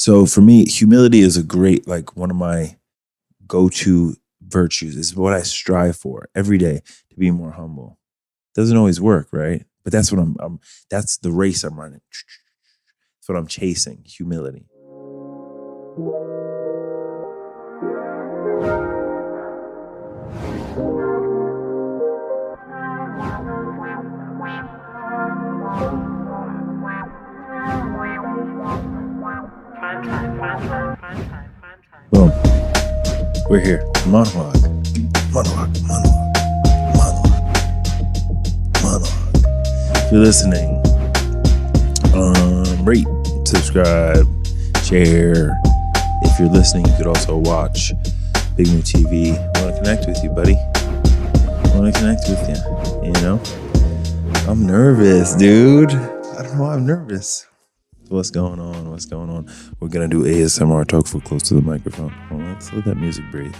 So for me, humility is a great, like one of my go-to virtues. Is what I strive for every day, to be more humble. Doesn't always work, right? But that's what I'm that's the race I'm running. That's what I'm chasing, humility. Boom. We're here. Monologue. Monologue. Monologue. Monologue. Monologue. If you're listening, rate, subscribe, share. If you're listening, you could also watch Big New TV. I want to connect with you, buddy. I want to connect with you. You know? I'm nervous, dude. I don't know why I'm nervous. What's going on? What's going on? We're gonna do ASMR. Talk for close to the microphone. Well, let's let that music breathe.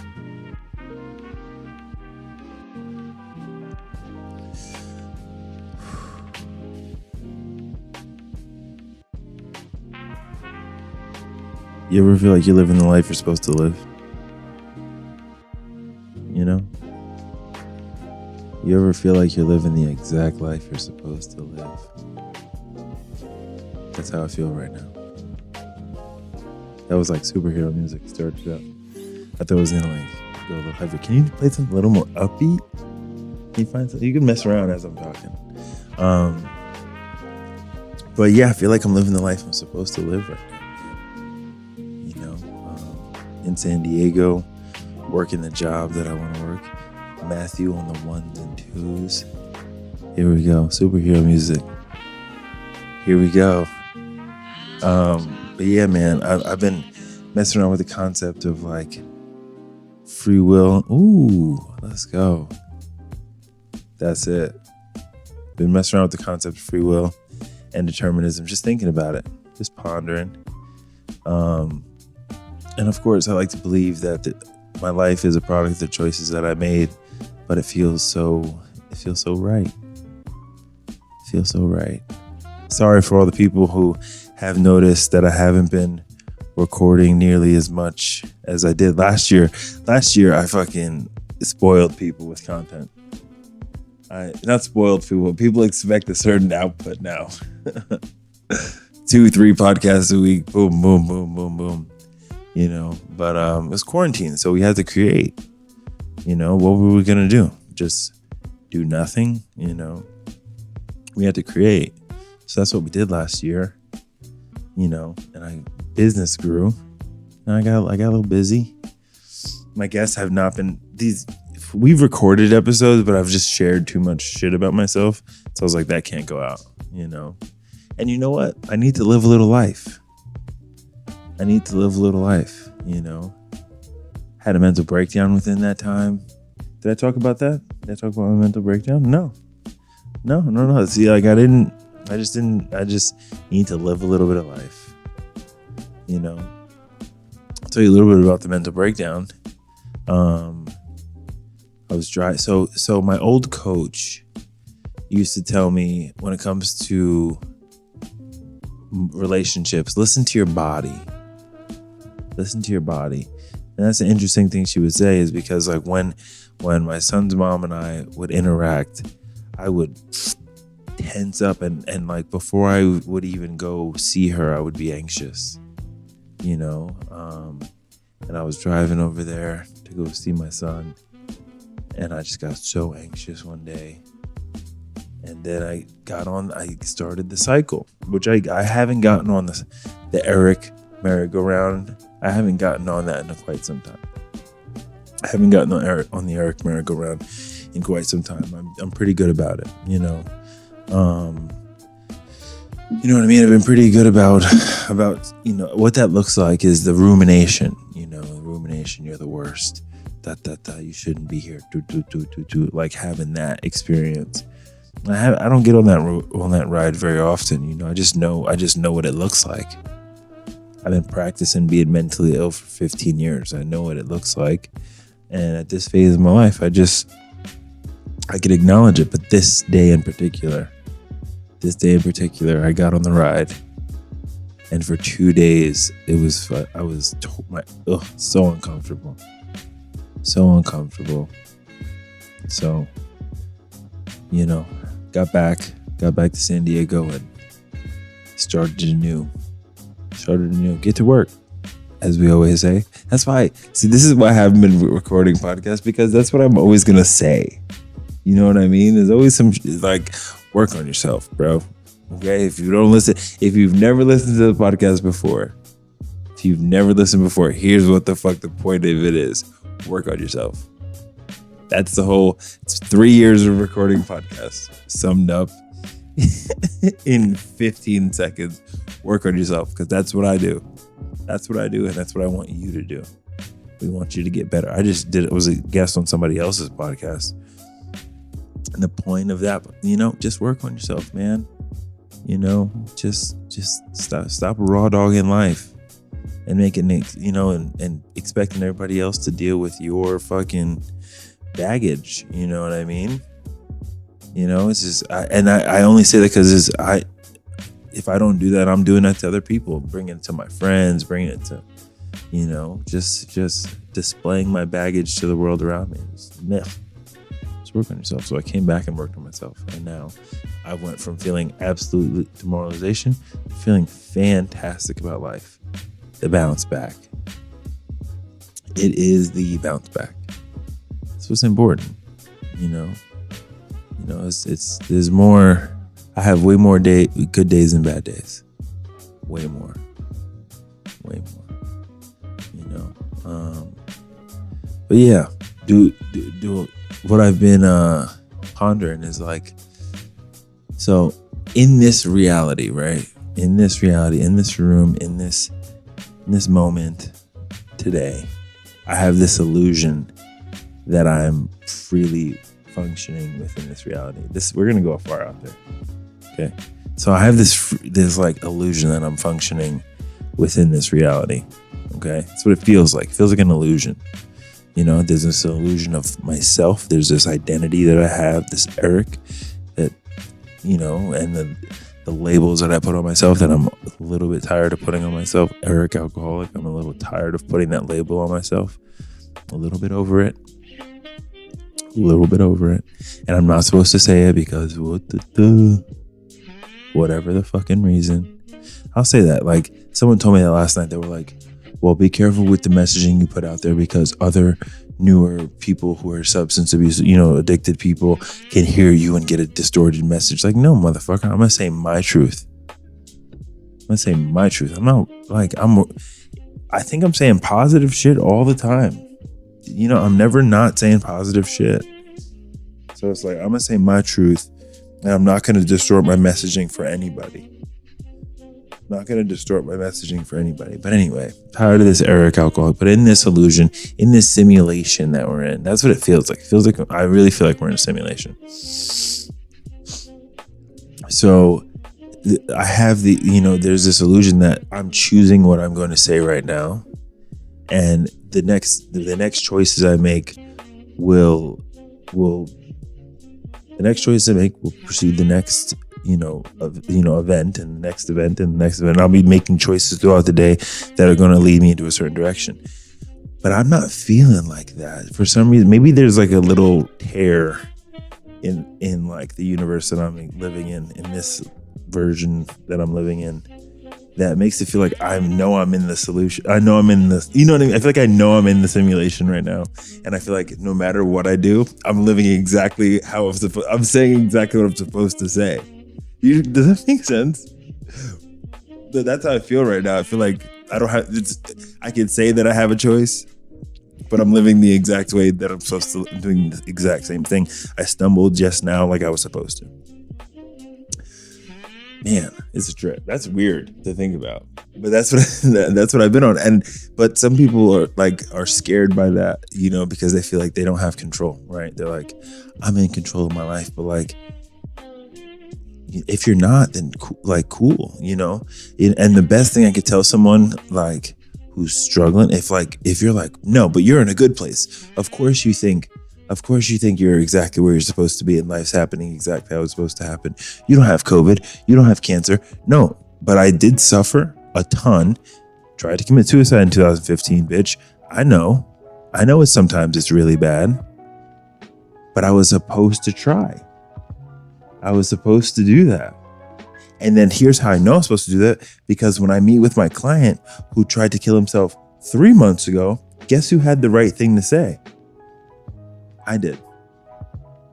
You ever feel like you're living the life you're supposed to live? You know? You ever feel like you're living the exact life you're supposed to live? That's how I feel right now. That was like superhero music started up. I thought it was gonna like go a little heavy. Can you play something a little more upbeat? Can you find something? You can mess around as I'm talking. But yeah, I feel like I'm living the life I'm supposed to live right now. You know, in San Diego, working the job that I want to work. Matthew on the ones and twos. Here we go. Superhero music. Here we go. But yeah, man, I've been messing around with the concept of like free will. Ooh, let's go. That's it. Been messing around with the concept of free will and determinism, just thinking about it, just pondering. And of course, I like to believe that my life is a product of the choices that I made, but it feels so right. It feels so right. Sorry for all the people who have noticed that I haven't been recording nearly as much as I did last year. Last year, I fucking spoiled people with content. Not spoiled people. People expect a certain output now. 2-3 podcasts a week. Boom, boom, boom, boom, boom. You know, but it was quarantine, so we had to create. You know, what were we gonna do? Just do nothing? You know, we had to create. So that's what we did last year, you know, and business grew and I got a little busy. My guests have not been we've recorded episodes, but I've just shared too much shit about myself. So I was like, that can't go out, you know? And you know what? I need to live a little life. You know? Had a mental breakdown within that time. Did I talk about that? Did I talk about my mental breakdown? No. See, like I just need to live a little bit of life, you know. I'll tell you a little bit about the mental breakdown. I was dry. So my old coach used to tell me, when it comes to relationships, listen to your body. And that's an interesting thing she would say, is because like when my son's mom and I would interact, I would tense up and like before I would even go see her, I would be anxious, you know. And I was driving over there to go see my son, and I just got so anxious one day. And then I started the cycle, which I haven't gotten on the Eric merry-go-round. I haven't gotten on that in quite some time. I haven't gotten on the Eric merry-go-round in quite some time. I'm pretty good about it, you know. You know what I mean? I've been pretty good about, you know, what that looks like is the rumination, you know, you're the worst, you shouldn't be here, like having that experience. I don't get on that ride very often, you know. I just know what it looks like. I've been practicing being mentally ill for 15 years. I know what it looks like. And at this phase of my life, I can acknowledge it. But this day in particular, I got on the ride. And for 2 days, I was so uncomfortable. So uncomfortable. So, got back to San Diego and started anew. Get to work, as we always say. That's why, this is why I haven't been recording podcasts, because that's what I'm always going to say. You know what I mean? There's always some, work on yourself, bro. Okay? If you've never listened to the podcast before, here's what the fuck the point of it is. Work on yourself. That's it's 3 years of recording podcasts summed up in 15 seconds. Work on yourself, because that's what I do. And that's what I want you to do. We want you to get better. I was a guest on somebody else's podcast. And the point of that, just work on yourself, man. Just stop raw dogging life and making it, and expecting everybody else to deal with your fucking baggage. You know what I mean? It's just, I only say that because if I don't do that, I'm doing that to other people, bringing it to my friends, bringing it to, just displaying my baggage to the world around me. Just work on yourself. So I came back and worked on myself, and now I went from feeling absolute demoralization to feeling fantastic about life. The bounce back. It is the bounce back. That's what's important. There's more. I have way more good days than bad days. Way more. But yeah, do what I've been pondering is so in this reality, right? In this room, in this moment today, I have this illusion that I'm freely functioning within this reality. We're gonna go far out there. Okay. So I have this illusion that I'm functioning within this reality. Okay. That's what it feels like. It feels like an illusion. There's this illusion of myself. There's this identity that I have, this Eric that, and the labels that I put on myself that I'm a little bit tired of putting on myself. Eric Alcoholic. I'm a little tired of putting that label on myself. A little bit over it. And I'm not supposed to say it because whatever the fucking reason. I'll say that. Someone told me that last night. They were like, well, be careful with the messaging you put out there, because other newer people who are substance abuse, addicted people can hear you and get a distorted message. No, motherfucker, I'm going to say my truth. I'm not I think I'm saying positive shit all the time. I'm never not saying positive shit. So it's I'm going to say my truth, and I'm not going to distort my messaging for anybody. But anyway, tired of this Eric Alcoholic, but in this illusion, in this simulation that we're in. That's what it feels like. I really feel like we're in a simulation. So I have there's this illusion that I'm choosing what I'm going to say right now. And the next choices I make will precede the next event and the next event and the next event. I'll be making choices throughout the day that are going to lead me into a certain direction. But I'm not feeling like that for some reason. Maybe there's a little tear in the universe that I'm living in this version that I'm living in, that makes it feel like I know I'm in the solution. I know I'm in this, you know what I mean? I feel like I know I'm in the simulation right now. And I feel like no matter what I do, I'm living exactly how I'm saying exactly what I'm supposed to say. Does that make sense? That's how I feel right now. I feel like I can say that I have a choice, but I'm living the exact way that I'm supposed to. I'm doing the exact same thing. I stumbled just now like I was supposed to. Man, it's a trip. That's weird to think about, but that's what I've been on. But some people are scared by that, because they feel like they don't have control, right? They're like, I'm in control of my life, but if you're not, then cool, And the best thing I could tell someone who's struggling, if you're no, but you're in a good place. Of course you think you're exactly where you're supposed to be and life's happening exactly how it's supposed to happen. You don't have COVID. You don't have cancer. No, but I did suffer. a ton. Tried to commit suicide in 2015, bitch. I know sometimes it's really bad, but I was supposed to try. I was supposed to do that. And then here's how I know I'm supposed to do that, because when I meet with my client who tried to kill himself 3 months ago, guess who had the right thing to say? I did.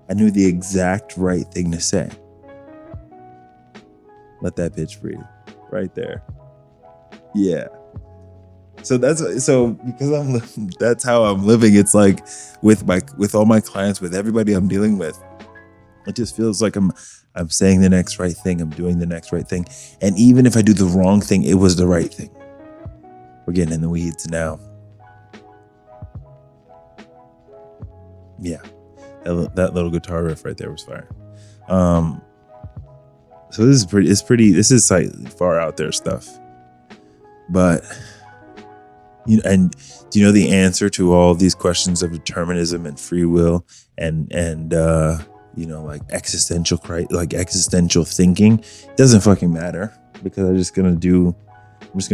I knew the exact right thing to say. Let that bitch breathe. Right there. Yeah. So that's how I'm living. It's like with all my clients, with everybody I'm dealing with, it just feels like I'm saying the next right thing. I'm doing the next right thing. And even if I do the wrong thing, it was the right thing. We're getting in the weeds now. Yeah. That little guitar riff right there was fire. So this is like far out there stuff. But and do you know the answer to all these questions of determinism and free will and like existential thinking? It doesn't fucking matter, because I'm just gonna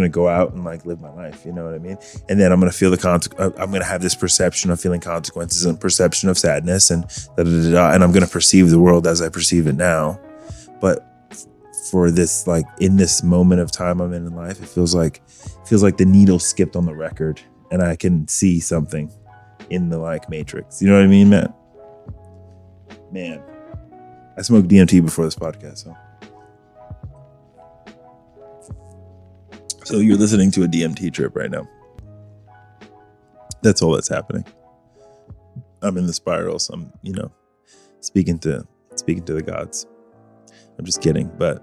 go out and like live my life. You know what I mean? And then I'm gonna feel I'm gonna have this perception of feeling consequences and perception of sadness and and I'm gonna perceive the world as I perceive it now. But for this, like in this moment of time I'm in life, it feels like the needle skipped on the record and I can see something in the like matrix. You know what I mean, man? Man, I smoked DMT before this podcast, so you're listening to a DMT trip right now. That's all that's happening. I'm in the spiral, so I'm, speaking to the gods. I'm just kidding, but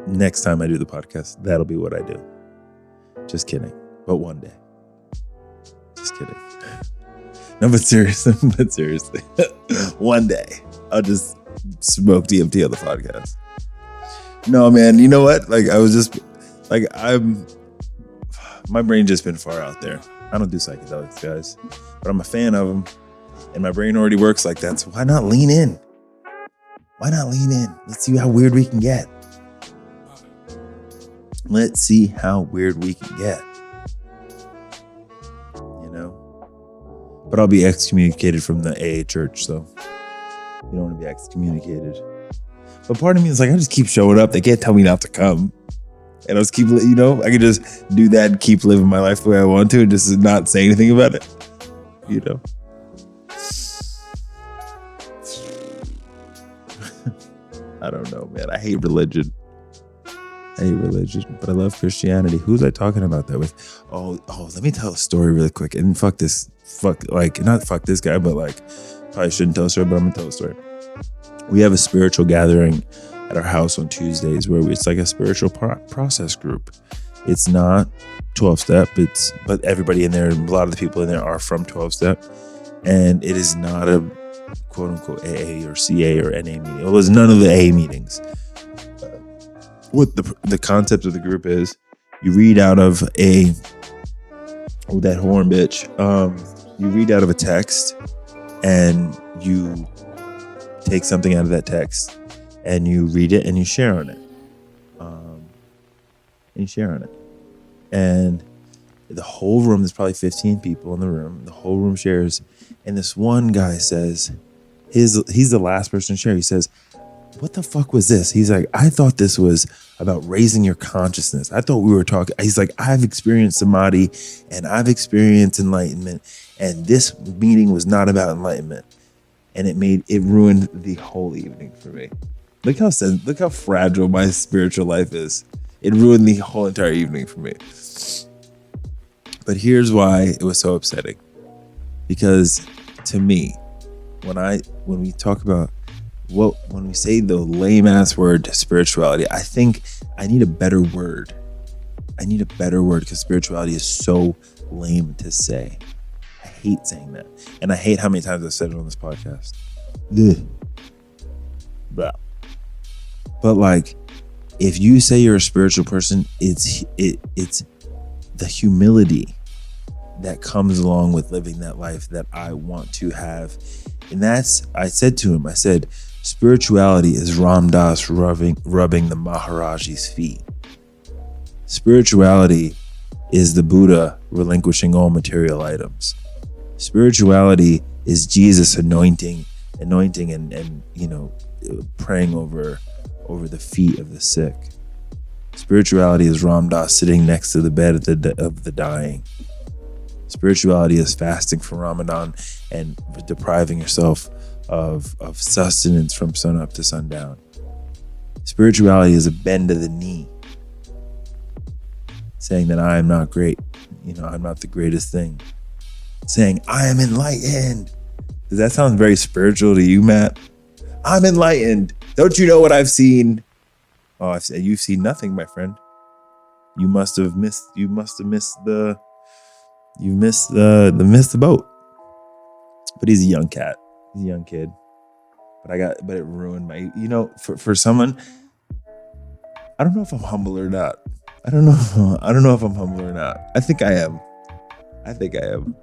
next time I do the podcast, that'll be what I do. Just kidding. But one day. Just kidding. No, but seriously, one day I'll just smoke DMT on the podcast. No, man, you know what? Like I was just like, my brain just been far out there. I don't do psychedelics, guys, but I'm a fan of them, and my brain already works like that. So why not lean in? Let's see how weird we can get. But I'll be excommunicated from the AA church, so you don't want to be excommunicated. But part of me is like, I just keep showing up. They can't tell me not to come. And I'll just keep, I can just do that and keep living my life the way I want to and just not say anything about it. I don't know, man. I hate religion, but I love Christianity. Who's I talking about that with? Oh, let me tell a story really quick. And not fuck this guy, but like, probably shouldn't tell a story, but I'm gonna tell a story. We have a spiritual gathering at our house on Tuesdays where it's like a spiritual process group. It's not 12-step, but everybody in there, a lot of the people in there are from 12-step, and it is not a quote unquote AA or CA or NA meeting. It was none of the AA meetings. What the concept of the group is, you read out of that horn bitch. You read out of a text and you take something out of that text and you read it and you share on it. And the whole room, there's probably 15 people in the room. The whole room shares. And this one guy says, he's the last person to share. He says, what the fuck was this? He's like, I thought this was about raising your consciousness. I thought we were talking. He's like, I've experienced samadhi and I've experienced enlightenment. And this meeting was not about enlightenment. And it ruined the whole evening for me. Look how fragile my spiritual life is. It ruined the whole entire evening for me. But here's why it was so upsetting. Because to me, when we talk about when we say the lame ass word spirituality, I think I need a better word. Because spirituality is so lame to say. I hate saying that. And I hate how many times I've said it on this podcast. But like, if you say you're a spiritual person, it's the humility that comes along with living that life that I want to have. And I said to him, spirituality is Ram Dass rubbing the Maharaji's feet. Spirituality is the Buddha relinquishing all material items. Spirituality is Jesus anointing and praying over the feet of the sick. Spirituality is Ram Dass sitting next to the bed of the dying. Spirituality is fasting for Ramadan and depriving yourself of sustenance from sun up to sundown. Spirituality is a bend of the knee, saying that I am not great. I'm not the greatest thing. Saying I am enlightened. Does that sound very spiritual to you, Matt? I'm enlightened. Don't you know what I've seen? Oh, you've seen nothing, my friend. You must have missed the boat. But he's a young cat. He's a young kid. But it ruined my, for someone, I don't know if I'm humble or not. I don't know if I'm humble or not. I think I am. I think I'm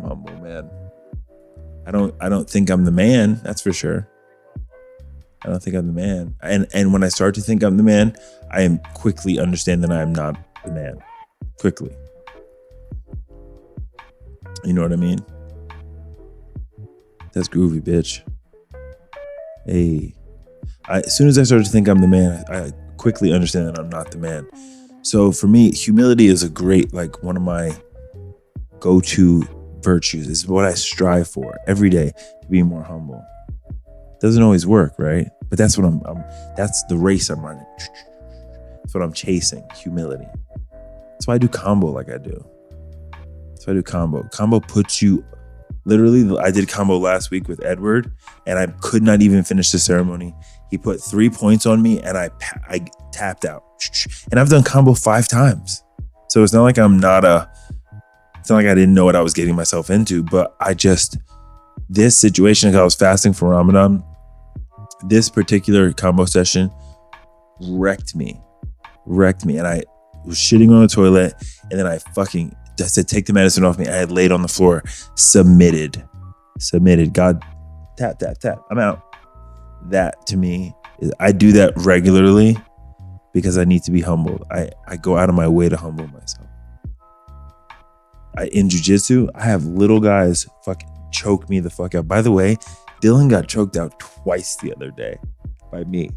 humble, man. I don't think I'm the man, that's for sure. I don't think I'm the man. And when I start to think I'm the man, I am quickly understand that I am not the man. Quickly. You know what I mean? That's groovy, bitch. Hey. As soon as I start to think I'm the man, I quickly understand that I'm not the man. So for me, humility is a great, like, one of my go-to virtues. It's what I strive for every day, to be more humble. Doesn't always work, right? But that's what that's the race I'm running. That's what I'm chasing, humility. That's why I do combo like I do. That's why I do combo. Combo puts you, literally, I did combo last week with Edward, and I could not even finish the ceremony. He put 3 points on me, and I tapped out. And I've done combo 5 times. So it's not like it's not like I didn't know what I was getting myself into, but this situation, because I was fasting for Ramadan, this particular combo session wrecked me. And I was shitting on the toilet, and then I said, take the medicine off me. I had laid on the floor, submitted. God, tap, tap, tap. I'm out. That to me, I do that regularly because I need to be humbled. I go out of my way to humble myself. In jiu-jitsu, I have little guys fucking choke me the fuck out. By the way, Dylan got choked out twice the other day by me.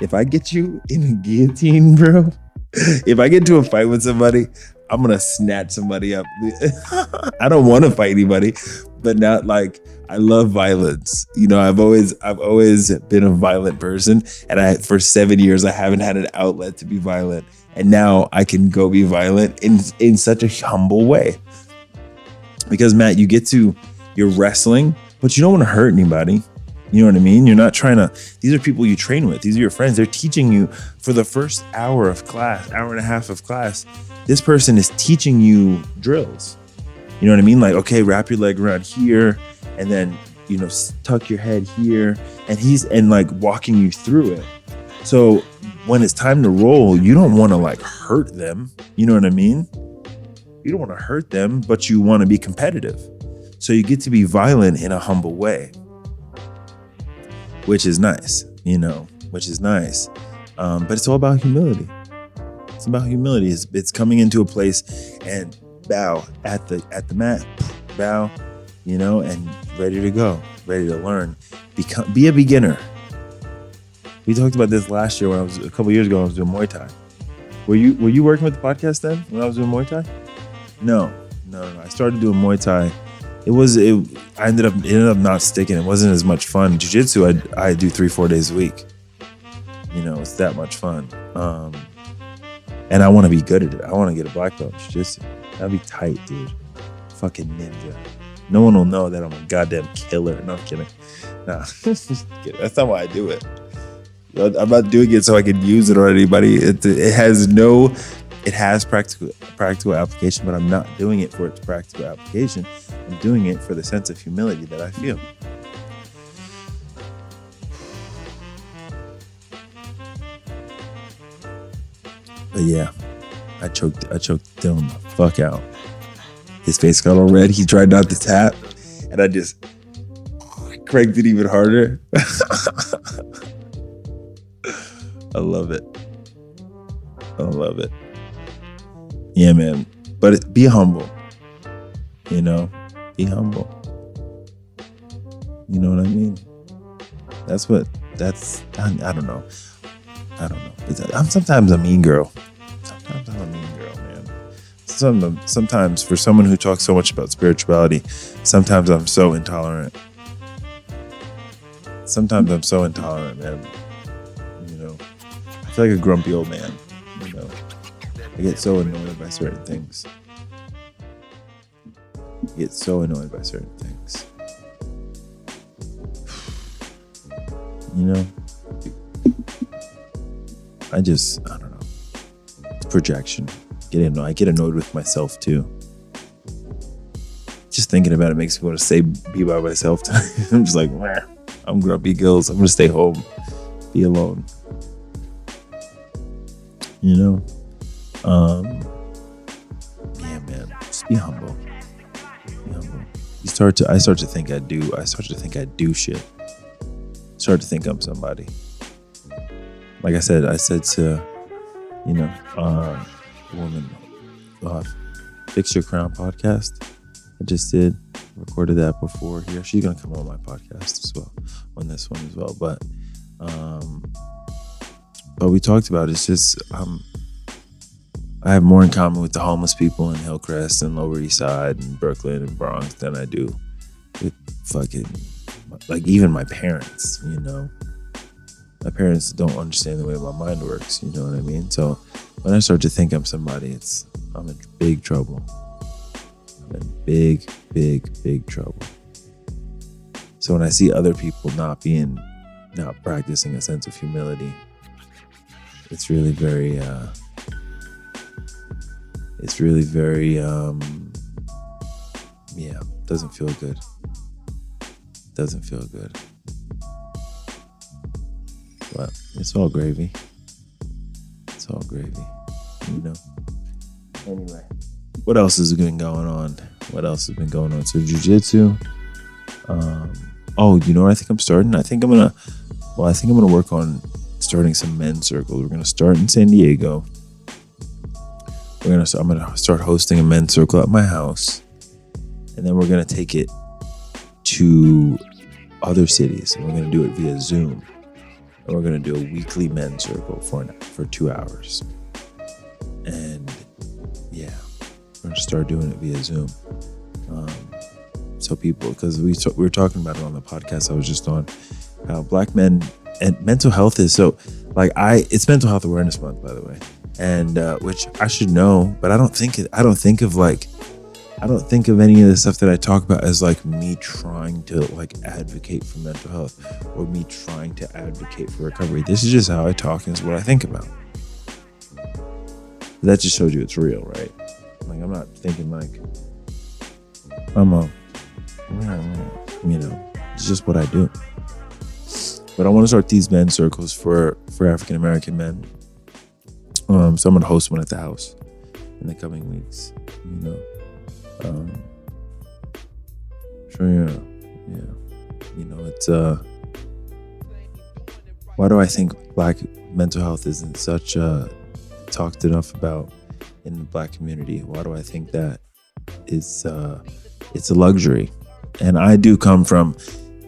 If I get you in a guillotine, bro, if I get into a fight with somebody, I'm gonna snatch somebody up. I don't want to fight anybody, but not like, I love violence. I've always been a violent person, and for 7 years I haven't had an outlet to be violent, and now I can go be violent in such a humble way. Because Matt, you're wrestling, but you don't want to hurt anybody. You know what I mean? You're not trying to, these are people you train with. These are your friends. They're teaching you for the first hour of class, hour and a half of class. This person is teaching you drills. You know what I mean? Like, okay, wrap your leg around here, and then, tuck your head here. And like walking you through it. So when it's time to roll, you don't want to like hurt them. You know what I mean? You don't want to hurt them, but you want to be competitive. So you get to be violent in a humble way, which is nice, but it's all about humility. It's about humility. It's coming into a place and bow at the mat, bow, and ready to go, ready to learn. Be a beginner. We talked about this last year a couple years ago when I was doing Muay Thai. Were you working with the podcast then when I was doing Muay Thai? No. I started doing Muay Thai. It ended up not sticking. It wasn't as much fun. Jiu-jitsu, I do 3-4 days a week. It's that much fun. And I want to be good at it. I want to get a black belt in jiu-jitsu. That'd be tight, dude. Fucking ninja. No one will know that I'm a goddamn killer. No, I'm kidding. Nah, just kidding. That's not why I do it. I'm not doing it so I can use it on anybody. It has practical application, but I'm not doing it for its practical application. I'm doing it for the sense of humility that I feel. But yeah, I choked Dylan the fuck out. His face got all red. He tried not to tap, and I just cranked it even harder. I love it. I love it. Yeah, man. But be humble. You know, be humble. You know what I mean? I don't know. I'm sometimes a mean girl. Sometimes I'm a mean girl, man. Sometimes for someone who talks so much about spirituality, sometimes I'm so intolerant. Sometimes I'm so intolerant, man. You know, I feel like a grumpy old man. You know, I get so annoyed by certain things. You know, I don't know. It's projection. I get annoyed with myself too. Just thinking about it makes me want to be by myself. I'm just like, meh. I'm grumpy gills. I'm gonna stay home, be alone. You know, yeah, man. Just be humble. Be humble. I start to think I do shit. Start to think I'm somebody. Like I said to, woman, Fix Your Crown podcast. I just recorded that before here. She's gonna come on my podcast as well, on this one as well. But we talked about it's just I have more in common with the homeless people in Hillcrest and Lower East Side and Brooklyn and Bronx than I do with fucking like even my parents. You know, my parents don't understand the way my mind works. You know what I mean? So when I start to think I'm somebody, I'm in big trouble. I'm in big, big, big trouble. So when I see other people not practicing a sense of humility, it's really very, doesn't feel good. Doesn't feel good. But it's all gravy. It's all gravy, you know. Anyway, what else has been going on? So jiu-jitsu. You know what I think I'm starting? I think I'm gonna work on starting some men's circles. We're gonna start in San Diego. I'm gonna start hosting a men's circle at my house, and then we're gonna take it to other cities, and we're gonna do it via Zoom. And we're gonna do a weekly men's circle for 2 hours. And yeah, we're gonna start doing it via Zoom. So people, because we were talking about it on the podcast I was just on, how Black men and mental health is so it's Mental Health Awareness Month, by the way, and which I should know, but I don't think of any of the stuff that I talk about as like me trying to like advocate for mental health or me trying to advocate for recovery. This is just how I talk and it's what I think about. That just shows you it's real, right? Like I'm not thinking like it's just what I do. But I want to start these men's circles for African American men. So I'm going to host one at the house in the coming weeks, you know. You know, it's why do I think Black mental health isn't such talked enough about in the Black community? Why do I think that it's a luxury? And I do come from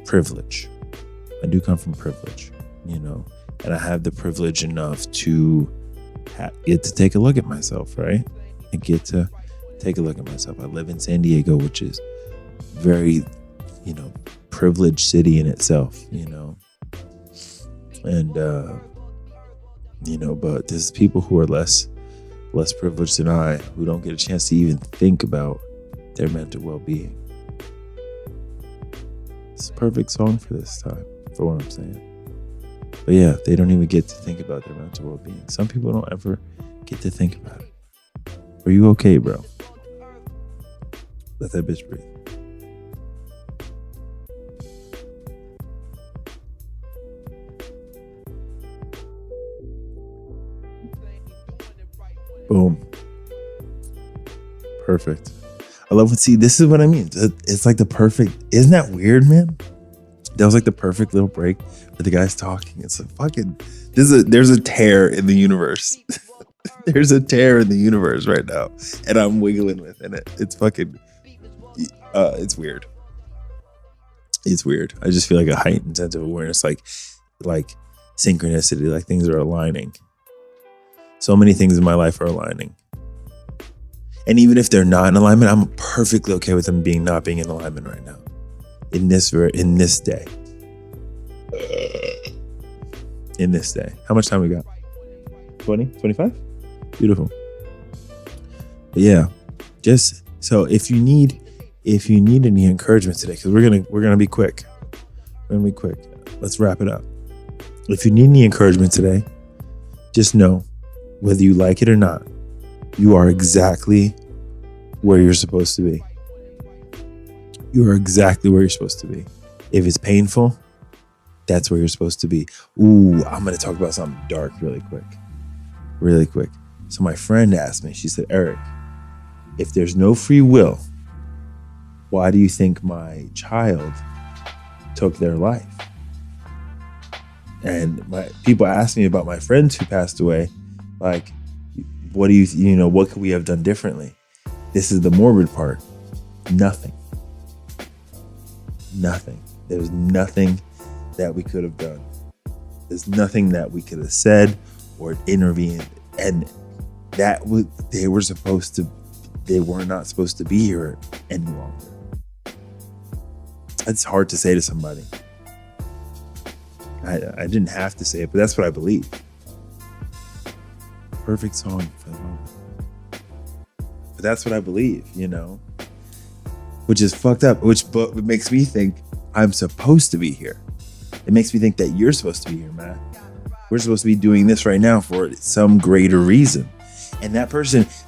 privilege. You know, and I have the privilege enough to get to take a look at myself, right? I get to take a look at myself. I live in San Diego, which is very, privileged city in itself, and, but there's people who are less privileged than I, who don't get a chance to even think about their mental well-being. It's a perfect song for this time, for what I'm saying. But yeah, they don't even get to think about their mental well-being. Some people don't ever get to think about it. Are you okay, bro? Let that bitch breathe. Boom. Perfect. I love this is what I mean. It's like the perfect, isn't that weird, man? That was like the perfect little break where the guy's talking. It's like fucking, there's a tear in the universe. There's a tear in the universe right now, and I'm wiggling within it. It's fucking, it's weird. It's weird. I just feel like a heightened sense of awareness, like synchronicity, like things are aligning. So many things in my life are aligning. And even if they're not in alignment, I'm perfectly okay with them not being in alignment right now. In this day. In this day. How much time we got? 20? 25? Beautiful. But yeah, just so if you need any encouragement today, because we're gonna be quick. Let's wrap it up. If you need any encouragement today, just know, whether you like it or not, you are exactly where you're supposed to be. You are exactly where you're supposed to be. If it's painful, that's where you're supposed to be. Ooh, I'm going to talk about something dark really quick. So my friend asked me, she said, Eric, if there's no free will, why do you think my child took their life? And people ask me about my friends who passed away, like, what what could we have done differently? This is the morbid part. Nothing. There's nothing that we could have done. There's nothing that we could have said or intervened. And they were not supposed to be here any longer. It's hard to say to somebody. I didn't have to say it, but that's what I believe. Perfect song for the moment. But that's what I believe, which is fucked up, but it makes me think I'm supposed to be here. It makes me think that you're supposed to be here, Matt. We're supposed to be doing this right now for some greater reason. And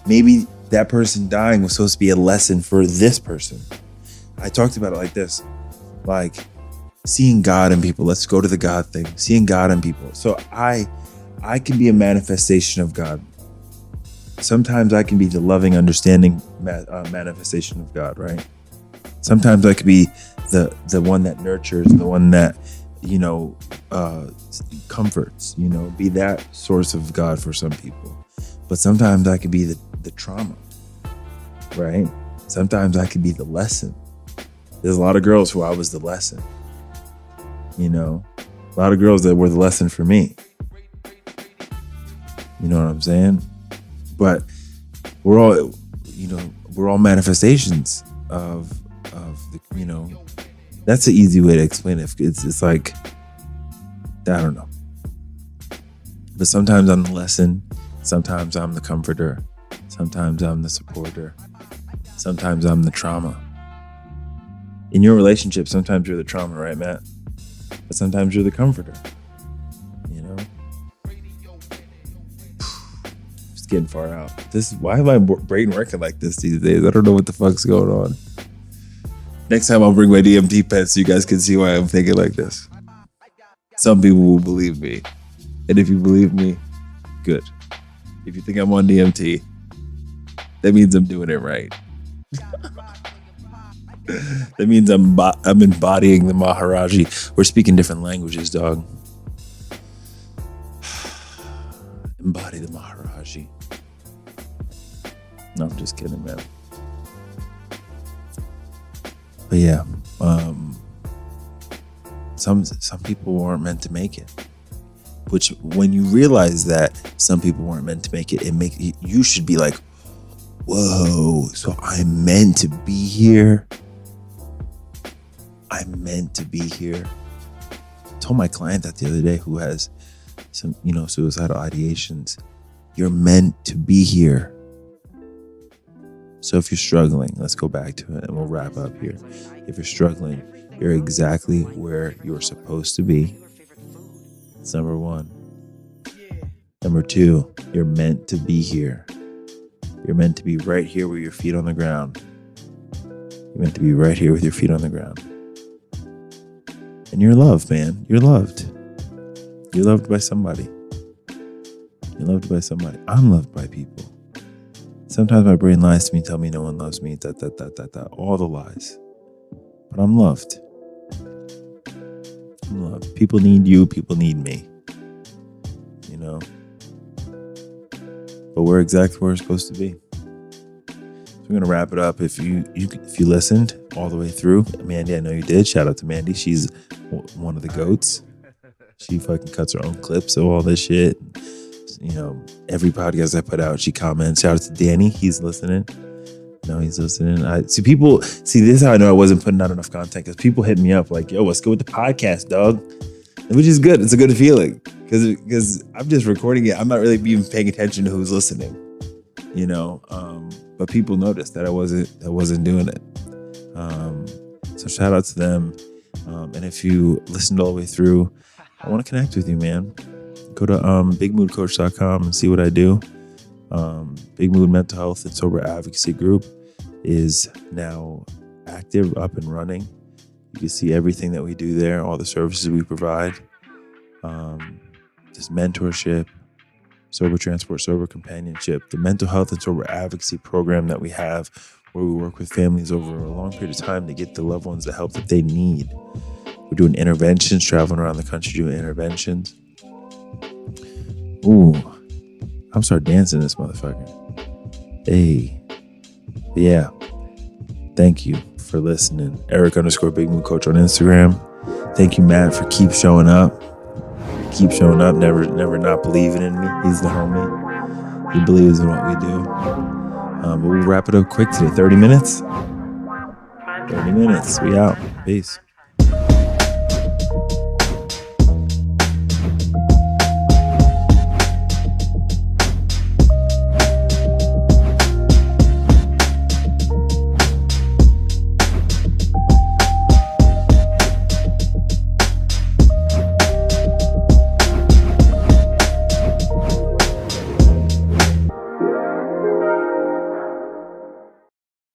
maybe that person dying was supposed to be a lesson for this person. I talked about it like this, like seeing God in people. Let's go to the God thing, seeing God in people. So I can be a manifestation of God. Sometimes I can be the loving, understanding manifestation of God, right? Sometimes I could be the one that nurtures, the one that, comforts, be that source of God for some people. But sometimes I could be the trauma, right? Sometimes I could be the lesson. There's a lot of girls who I was the lesson, a lot of girls that were the lesson for me. You know what I'm saying? But we're all manifestations of the, that's the easy way to explain it. It's like, I don't know. But sometimes I'm the lesson. Sometimes I'm the comforter. Sometimes I'm the supporter. Sometimes I'm the trauma. In your relationship, sometimes you're the trauma, right, Matt? But sometimes you're the comforter. Just getting far out. Why is my brain working like this these days? I don't know what the fuck's going on. Next time I'll bring my DMT pets so you guys can see why I'm thinking like this. Some people will believe me. And if you believe me, good. If you think I'm on DMT, that means I'm doing it right. That means I'm embodying the Maharaji. We're speaking different languages, dog. Embody the Maharaji. No, I'm just kidding, man. But yeah, some people weren't meant to make it. Which, when you realize that some people weren't meant to make it, you should be like, whoa, so I'm meant to be here. I'm meant to be here. I told my client that the other day, who has some, suicidal ideations. You're meant to be here. So if you're struggling, let's go back to it and we'll wrap up here. If you're struggling, you're exactly where you're supposed to be. That's number one. Number two, you're meant to be here. You're meant to be right here with your feet on the ground. You're meant to be right here with your feet on the ground. And you're loved, man. You're loved. You're loved by somebody. You're loved by somebody. I'm loved by people. Sometimes my brain lies to me, tell me no one loves me, all the lies. But I'm loved. some love. People need you. People need me. You know. But we're exactly where we're supposed to be. So we're gonna wrap it up. If you listened all the way through, Mandy, I know you did. Shout out to Mandy. She's one of the goats. She fucking cuts her own clips of all this shit. You know, every podcast I put out, she comments. Shout out to Danny. He's listening. No, he's listening. This is how I know I wasn't putting out enough content, because people hit me up like, yo, what's good with the podcast, dog? Which is good. It's a good feeling, because I'm just recording it. I'm not really even paying attention to who's listening, you know. But people noticed that I wasn't doing it. So shout out to them. And if you listened all the way through, I want to connect with you, man. Go to bigmoodcoach.com and see what I do. Big Mood Mental Health and Sober Advocacy Group is now active, up and running. You can see everything that we do there, all the services we provide. Just mentorship, sober transport, sober companionship, the mental health and sober advocacy program that we have, where we work with families over a long period of time to get the loved ones the help that they need. We're doing interventions, traveling around the country doing interventions. Ooh, I'm start dancing this motherfucker. Hey, yeah. Thank you for listening. Eric_Big Mood Coach on Instagram. Thank you, Matt, for keep showing up. Keep showing up. Never not believing in me. He's the homie. He believes in what we do. But we'll wrap it up quick today. 30 minutes. 30 minutes. We out. Peace.